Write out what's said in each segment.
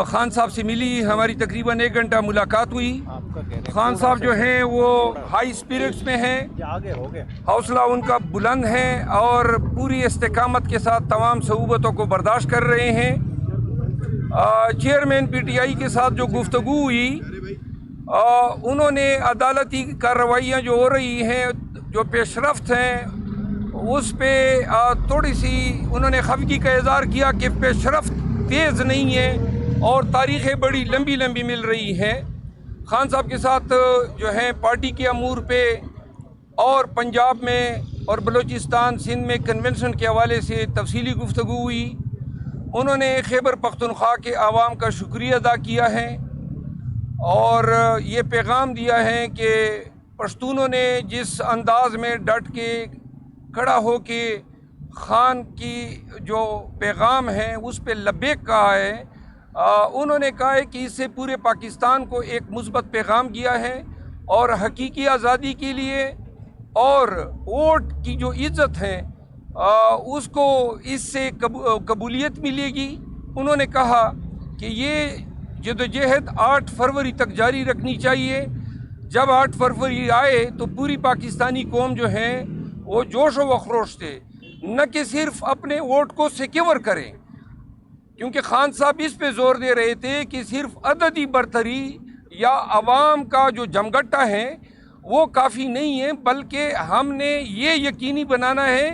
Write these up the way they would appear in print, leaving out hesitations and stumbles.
خان صاحب سے ملی، ہماری تقریباً 1 گھنٹہ ملاقات ہوئی۔ خان صاحب جو ہیں وہ ہائی اسپرٹس میں ہیں، حوصلہ ان کا بلند ہے اور پوری استقامت کے ساتھ تمام صعوبتوں کو برداشت کر رہے ہیں۔ چیئرمین پی ٹی آئی کے ساتھ جو گفتگو ہوئی، انہوں نے عدالتی کارروائیاں جو ہو رہی ہیں، جو پیش رفت ہیں، اس پہ تھوڑی سی انہوں نے خفگی کا اظہار کیا کہ پیش رفت تیز نہیں ہے اور تاریخیں بڑی لمبی لمبی مل رہی ہیں۔ خان صاحب کے ساتھ جو ہے پارٹی کے امور پہ اور پنجاب میں اور بلوچستان سندھ میں کنونشن کے حوالے سے تفصیلی گفتگو ہوئی۔ انہوں نے خیبر پختونخوا کے عوام کا شکریہ ادا کیا ہے اور یہ پیغام دیا ہے کہ پشتونوں نے جس انداز میں ڈٹ کے کھڑا ہو کے خان کی جو پیغام ہے اس پہ لبیک کہا ہے، انہوں نے کہا ہے کہ اس سے پورے پاکستان کو ایک مثبت پیغام گیا ہے اور حقیقی آزادی کے لیے اور ووٹ کی جو عزت ہے اس کو اس سے قبولیت ملے گی۔ انہوں نے کہا کہ یہ جدوجہد 8 فروری تک جاری رکھنی چاہیے۔ جب 8 فروری آئے تو پوری پاکستانی قوم جو ہے وہ جوش و خروش سے نہ کہ صرف اپنے ووٹ کو سیکیور کریں، کیونکہ خان صاحب اس پہ زور دے رہے تھے کہ صرف عددی برتری یا عوام کا جو جمگٹا ہے وہ کافی نہیں ہے، بلکہ ہم نے یہ یقینی بنانا ہے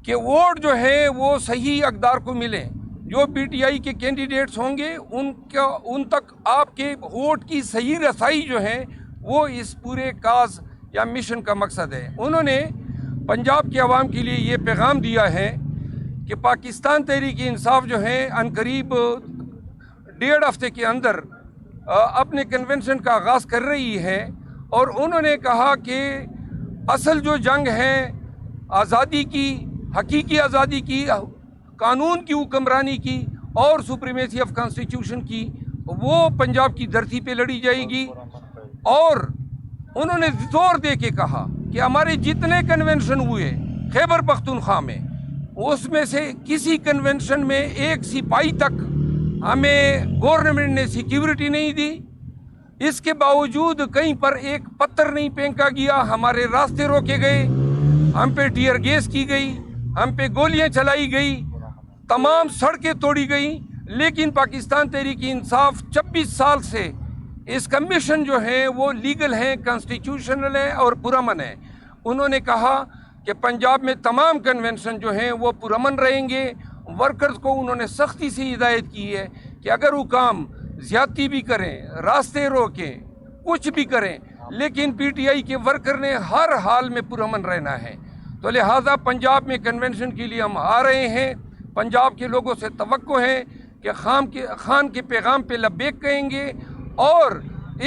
کہ ووٹ جو ہے وہ صحیح اقدار کو ملے۔ جو پی ٹی آئی کے کینڈیڈیٹس ہوں گے ان تک آپ کے ووٹ کی صحیح رسائی جو ہے وہ اس پورے کاز یا مشن کا مقصد ہے۔ انہوں نے پنجاب کے عوام کے لیے یہ پیغام دیا ہے کہ پاکستان تحریک انصاف جو ہے عنقریب 1.5 ہفتے کے اندر اپنے کنونشن کا آغاز کر رہی ہے، اور انہوں نے کہا کہ اصل جو جنگ ہے آزادی کی، حقیقی آزادی کی، قانون کی حکمرانی کی اور سپریمیسی آف کانسٹیٹیوشن کی، وہ پنجاب کی دھرتی پہ لڑی جائے گی۔ اور انہوں نے زور دے کے کہا کہ ہمارے جتنے کنونشن ہوئے خیبر پختونخوا میں، اس میں سے کسی کنونشن میں ایک سپاہی تک ہمیں گورنمنٹ نے سیکیورٹی نہیں دی، اس کے باوجود کہیں پر ایک پتھر نہیں پھینکا گیا، ہمارے راستے روکے گئے، ہم پہ ٹیئر گیس کی گئی، ہم پہ گولیاں چلائی گئی، تمام سڑکیں توڑی گئیں، لیکن پاکستان تحریک انصاف 26 سال سے اس کا مشن جو ہے وہ لیگل ہے، کانسٹیٹیوشنل ہے اور پرامن ہے۔ انہوں نے کہا کہ پنجاب میں تمام کنونشن جو ہیں وہ پرامن رہیں گے۔ ورکرز کو انہوں نے سختی سے ہدایت کی ہے کہ اگر حکام زیادتی بھی کریں، راستے روکیں، کچھ بھی کریں، لیکن پی ٹی آئی کے ورکر نے ہر حال میں پرامن رہنا ہے۔ تو لہٰذا پنجاب میں کنونشن کے لیے ہم آ رہے ہیں۔ پنجاب کے لوگوں سے توقع ہے کہ خان کے پیغام پہ لبیک کہیں گے، اور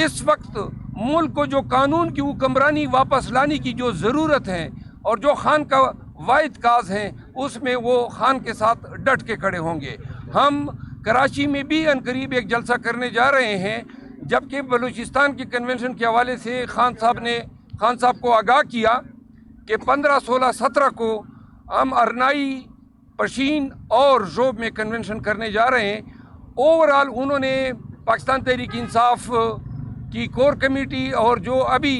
اس وقت ملک کو جو قانون کی حکمرانی واپس لانے کی جو ضرورت ہے اور جو خان کا واحد کاز ہے اس میں وہ خان کے ساتھ ڈٹ کے کھڑے ہوں گے۔ ہم کراچی میں بھی عنقریب ایک جلسہ کرنے جا رہے ہیں، جبکہ بلوچستان کے کنونشن کے حوالے سے خان صاحب کو آگاہ کیا کہ 15، 16، 17 کو ہم ارنائی، پشین اور ژوب میں کنونشن کرنے جا رہے ہیں۔ اوورال انہوں نے پاکستان تحریک انصاف کی کور کمیٹی اور جو ابھی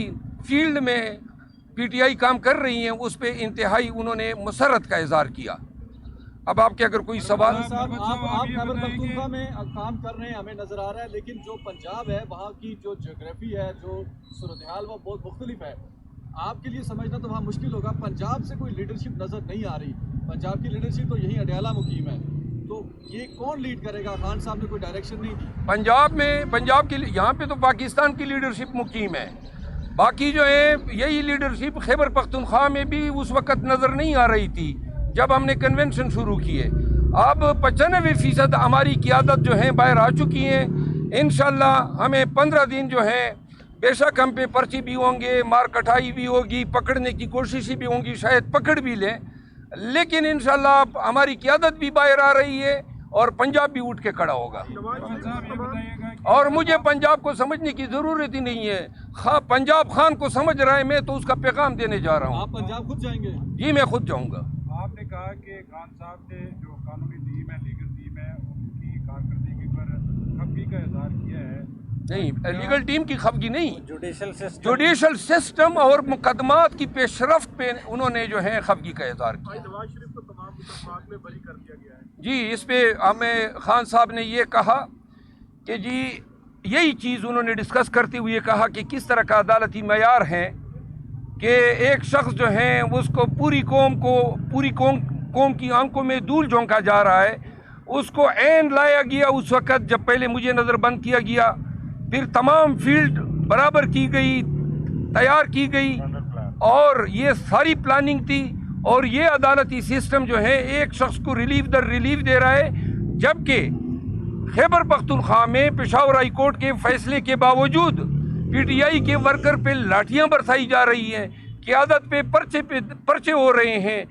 فیلڈ میں پی ٹی آئی کام کر رہی ہیں اس پہ انتہائی انہوں نے مسرت کا اظہار کیا۔ اب آپ کے اگر کوئی سوال؟ صاحب آپ خیبر پختونخوا میں کام کر رہے ہیں، ہمیں نظر آ رہا ہے، لیکن جو پنجاب ہے وہاں کی جو جغرافی ہے، جو صورتحال وہ بہت مختلف ہے۔ آپ کے لیے سمجھنا تو وہاں مشکل ہوگا، پنجاب سے کوئی لیڈرشپ نظر نہیں آ رہی، پنجاب کی لیڈرشپ تو یہی اڈیالہ مقیم ہے، تو یہ کون لیڈ کرے گا؟ خان صاحب نے کوئی ڈائریکشن نہیں دی پنجاب کی، یہاں پہ تو پاکستان کی لیڈرشپ مقیم ہے، باقی جو ہے یہی لیڈرشپ خیبر پختونخوا میں بھی اس وقت نظر نہیں آ رہی تھی جب ہم نے کنونشن شروع کیے۔ اب 95% ہماری قیادت جو ہیں باہر آ چکی ہیں۔ انشاءاللہ ہمیں 15 دن جو ہے بے شک ہم پہ پرچی بھی ہوں گے، مار کٹائی بھی ہوگی، پکڑنے کی کوششیں بھی ہوں گی، شاید پکڑ بھی لیں، لیکن انشاءاللہ ہماری قیادت بھی باہر آ رہی ہے اور پنجاب بھی اٹھ کے کھڑا ہوگا۔ اور مجھے پنجاب کو سمجھنے کی ضرورت ہی نہیں ہے، پنجاب خان کو سمجھ رہا ہے، میں تو اس کا پیغام دینے جا رہا ہوں۔ آپ پنجاب خود جائیں گے؟ جی میں خود جاؤں گا۔ آپ نے کہا کہ خان صاحب نے جو قانونی ٹیم ہے، لیگل ٹیم ہے، ان کی کارکردگی پر کا اظہار کیا ہے. نہیں، لیگل ٹیم کی خفگی نہیں، جوڈیشل سسٹم اور مقدمات کی پیش رفت پہ انہوں نے جو ہے خفگی کا اظہار کیا. نواز شریف کو تمام مقدمات میں بری کر دیا گیا ہے. جی، اس پہ ہمیں خان صاحب نے یہ کہا کہ جی یہی چیز انہوں نے ڈسکس کرتے ہوئے کہا کہ کس طرح کا عدالتی معیار ہے کہ ایک شخص جو ہے اس کو پوری قوم کی آنکھوں میں دھول جھونکا جا رہا ہے، اس کو عین لایا گیا اس وقت جب پہلے مجھے نظر بند کیا گیا، پھر تمام فیلڈ برابر کی گئی، تیار کی گئی، اور یہ ساری پلاننگ تھی. اور یہ عدالتی سسٹم جو ہے ایک شخص کو ریلیف در ریلیف دے رہا ہے، جبکہ خیبر پختونخوا میں پشاور ہائی کورٹ کے فیصلے کے باوجود پی ٹی آئی کے ورکر پہ لاٹھیاں برسائی جا رہی ہیں، قیادت پہ پرچے ہو رہے ہیں،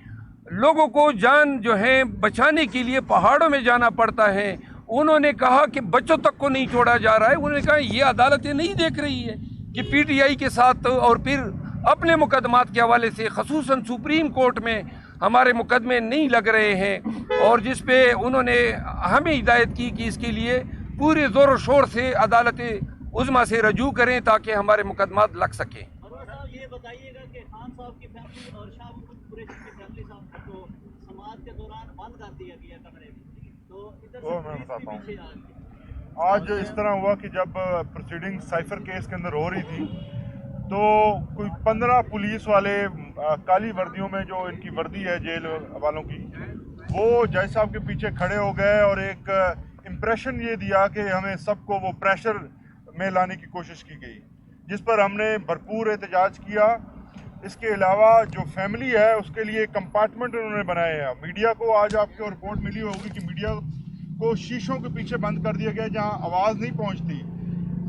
لوگوں کو جان جو ہے بچانے کے لیے پہاڑوں میں جانا پڑتا ہے. انہوں نے کہا کہ بچوں تک کو نہیں چھوڑا جا رہا ہے. انہوں نے کہا یہ عدالتیں نہیں دیکھ رہی ہے کہ پی ٹی آئی کے ساتھ اور پھر اپنے مقدمات کے حوالے سے خصوصاً سپریم کورٹ میں ہمارے مقدمے نہیں لگ رہے ہیں، اور جس پہ انہوں نے ہمیں ہدایت کی کہ اس کے لیے پورے زور و شور سے عدالت عظمیٰ سے رجوع کریں تاکہ ہمارے مقدمات لگ سکیں. یہ بتائیے گا کہ خان صاحب کی فیملی اور شاہ محمود قریشی کی فیملی صاحب کو سماعت کے دوران بند کر دیا گیا کمرے میں، تو ادھر سے پولیس بھی پیچھے آ گئی. آج اس طرح ہوا کہ جب پروسیڈنگ سائفر کیس کے اندر ہو رہی تھی تو کوئی 15 پولیس والے کالی وردیوں میں، جو ان کی وردی ہے جیل والوں کی، وہ جج صاحب کے پیچھے کھڑے ہو گئے اور ایک امپریشن یہ دیا کہ ہمیں سب کو وہ پریشر میں لانے کی کوشش کی گئی، جس پر ہم نے بھرپور احتجاج کیا. اس کے علاوہ جو فیملی ہے اس کے لیے کمپارٹمنٹ انہوں نے بنائے ہیں. میڈیا کو آج آپ کو رپورٹ ملی ہوگی کہ میڈیا کو شیشوں کے پیچھے بند کر دیا گیا جہاں آواز نہیں پہنچتی.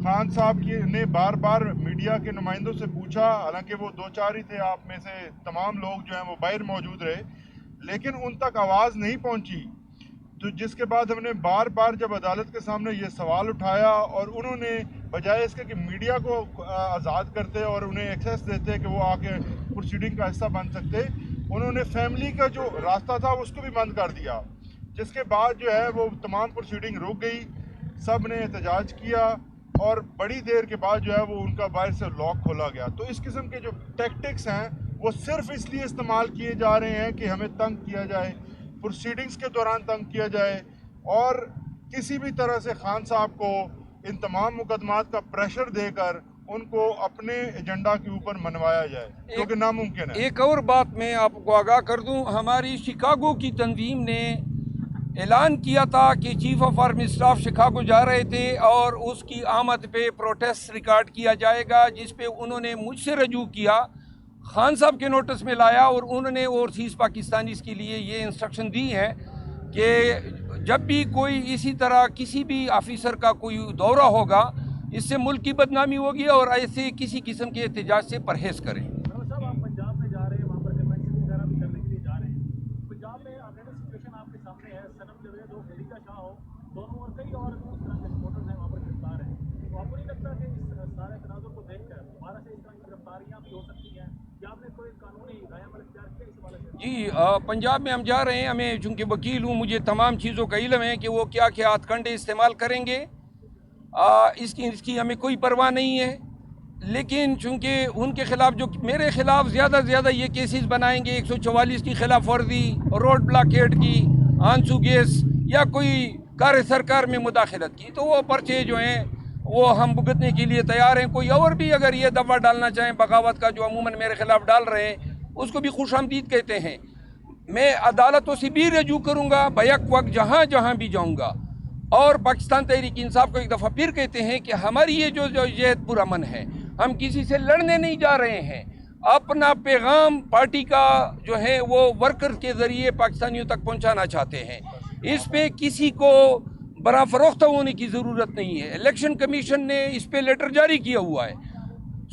خان صاحب نے بار بار میڈیا کے نمائندوں سے پوچھا، حالانکہ وہ 2-4 ہی تھے، آپ میں سے تمام لوگ جو ہیں وہ باہر موجود رہے، لیکن ان تک آواز نہیں پہنچی. تو جس کے بعد ہم نے بار بار جب عدالت کے سامنے یہ سوال اٹھایا اور انہوں نے بجائے اس کے کہ میڈیا کو آزاد کرتے اور انہیں ایکسیس دیتے کہ وہ آ کے پروسیڈنگ کا حصہ بن سکتے، انہوں نے فیملی کا جو راستہ تھا اس کو بھی بند کر دیا، جس کے بعد جو ہے وہ تمام پروسیڈنگ رک گئی. سب نے احتجاج کیا اور بڑی دیر کے بعد جو ہے وہ ان کا باہر سے لاک کھولا گیا. تو اس قسم کے جو ٹیکٹکس ہیں وہ صرف اس لیے استعمال کیے جا رہے ہیں کہ ہمیں تنگ کیا جائے، پروسیڈنگز کے دوران تنگ کیا جائے، اور کسی بھی طرح سے خان صاحب کو ان تمام مقدمات کا پریشر دے کر ان کو اپنے ایجنڈا کے اوپر منوایا جائے، جو کہ ناممکن ہے. ایک اور بات میں آپ کو آگاہ کر دوں، ہماری شکاگو کی تنظیم نے اعلان کیا تھا کہ chief of army staff Chicago جا رہے تھے اور اس کی آمد پہ پروٹیسٹ ریکارڈ کیا جائے گا، جس پہ انہوں نے مجھ سے رجوع کیا، خان صاحب کے نوٹس میں لایا، اور انہوں نے اوورسیز پاکستانیز کے لیے یہ انسٹرکشن دی ہے کہ جب بھی کوئی اسی طرح کسی بھی آفیسر کا کوئی دورہ ہوگا، اس سے ملک کی بدنامی ہوگی، اور ایسے کسی قسم کے احتجاج سے پرہیز کریں. صاحب آپ پنجاب میں جا رہے ہیں، وہاں پر کنونشن وغیرہ بھی کرنے کے لیے جا رہے ہیں. پنجاب میں آلریڈی سچویشن آپ کے سامنے ہے، صنم جاوید ہو، خلیقہ شاہ ہو، دونوں اور کئی اور اس طرح کے سپورٹرز ہیں وہاں پر گرفتار ہیں. تو آپ کو نہیں لگتا کہ اس سارے تناظر کو دیکھ کر دوبارہ سے اس طرح کی گرفتاریاں بھی ہو سکتی ہیں، یا آپ نے کوئی قانونی رائے عمل اختیار کیا اس حوالے سے؟ جی، پنجاب میں ہم جا رہے ہیں. ہمیں چونکہ وکیل ہوں، مجھے تمام چیزوں کا علم ہے کہ وہ کیا کیا ہتھ کنڈے استعمال کریں گے. اس کی ہمیں کوئی پرواہ نہیں ہے، لیکن چونکہ ان کے خلاف جو میرے خلاف زیادہ سے زیادہ یہ کیسز بنائیں گے 144 کی خلاف ورزی، روڈ بلاکیٹ کی، آنسو گیس، یا کوئی کار سرکار میں مداخلت کی، تو وہ پرچے جو ہیں وہ ہم بھگتنے کے لیے تیار ہیں. کوئی اور بھی اگر یہ دفعہ ڈالنا چاہیں بغاوت کا، جو عموماً میرے خلاف ڈال رہے ہیں، اس کو بھی خوش آمدید کہتے ہیں. میں عدالتوں سے بھی رجوع کروں گا بیک وقت جہاں جہاں بھی جاؤں گا. اور پاکستان تحریک انصاف کو ایک دفعہ پھر کہتے ہیں کہ ہماری یہ جو جہد پرامن ہے، ہم کسی سے لڑنے نہیں جا رہے ہیں، اپنا پیغام پارٹی کا جو ہے وہ ورکر کے ذریعے پاکستانیوں تک پہنچانا چاہتے ہیں. اس پہ کسی کو برا فروخت ہونے کی ضرورت نہیں ہے. الیکشن کمیشن نے اس پہ لیٹر جاری کیا ہوا ہے،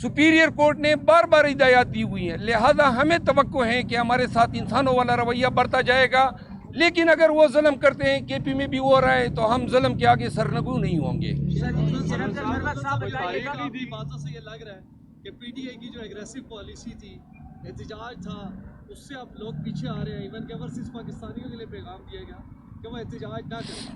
سپیریئر کورٹ نے بار بار ہدایات دی ہوئی ہیں، لہذا ہمیں توقع ہے کہ ہمارے ساتھ انسانوں والا رویہ برتا جائے گا. لیکن اگر وہ ظلم کرتے ہیں، کے پی میں بھی ہو رہا ہے، تو ہم ظلم کے آگے سرنگو نہیں ہوں گے. باتوں سے یہ لگ رہا ہے کہ پی ٹی آئی کی جو ایگریسو پالیسی تھی، احتجاج تھا، اس سے اب لوگ پیچھے آ رہے ہیں. ایون کہ اوورسیز پاکستانیوں کے لیے پیغام دیا گیا کہ وہ احتجاج نہ کریں.